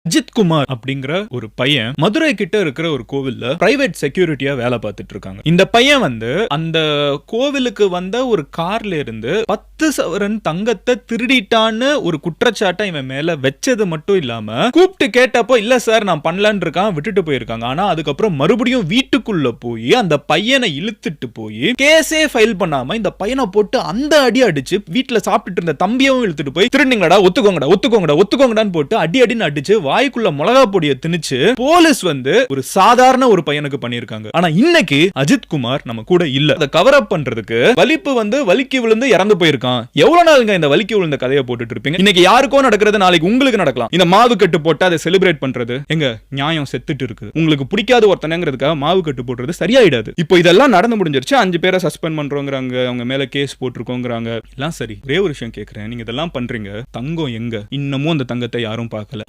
அஜித் குமார் அப்படிங்கிற ஒரு பையன் மதுரை கிட்ட இருக்கிற ஒரு கோவில்ல பிரைவேட் செக்யூரிட்டியா வேலை பார்த்துட்டு இருக்காங்க. இந்த பையன் அந்த கோவிலுக்கு வந்த ஒரு கார்ல இருந்து 10 சவரன் தங்கத்தை திருடிட்டான்னு ஒரு குற்றச்சாட்டை இவன் மேல வச்சது மட்டும் இல்லாம கூப்பிட்டு கேட்டப்போ இல்ல சார் நான் பண்ணலான்னு இருக்கான் விட்டுட்டு போயிருக்காங்க. ஆனா அதுக்கப்புறம் மறுபடியும் வீட்டுக்குள்ள போய் அந்த பையனை இழுத்துட்டு போய் கேஸே ஃபைல் பண்ணாம இந்த பையனை போட்டு அந்த அடி அடிச்சு வீட்டுல சாப்பிட்டுட்டு இருந்த தம்பியவும் இழுத்துட்டு போய் திருடுங்கடா ஒத்துக்கோங்கடான்னு போட்டு அடி அடின்னு அடிச்சு வாய்க்குள்ள மிளகா பொடியை திணிச்சு போலீஸ் ஒரு சாதாரண ஒரு பையனுக்கு பண்ணிருக்காங்க. ஆனா இன்னைக்கு அஜித் குமார் நம்ம கூட இல்ல. அதை கவர் அப் பண்றதுக்கு வலிப்பு வலிக்கு விழுந்து இறந்து போயிருக்கான். எவ்வளவு நாளுங்க இந்த வலிக்கு விழுந்த கதையை போட்டுட்டு இருப்பீங்க? இன்னைக்கு யாருக்கோ நடக்கிறது நாளைக்கு உங்களுக்கு நடக்கலாம். இந்த மாவு கட்டு போட்டு அதை செலிப்ரேட் பண்றது எங்க நியாயம் செத்துட்டு இருக்கு. உங்களுக்கு பிடிக்காத ஒருத்தனங்கிறதுக்காக மாவு கட்டு போடுறது சரியாயிடாது. இப்போ இதெல்லாம் நடந்து முடிஞ்சிருச்சு. 5 பேரை சஸ்பெண்ட் பண்றோங்கிறாங்க, அவங்க மேல கேஸ் போட்டிருக்கோங்கிறாங்க. எல்லாம் சரி. ஒரே ஒரு விஷயம் கேட்கிறேன், நீங்க இதெல்லாம் பண்றீங்க, தங்கம் எங்க? இன்னமும் அந்த தங்கத்தை யாரும் பார்க்கல.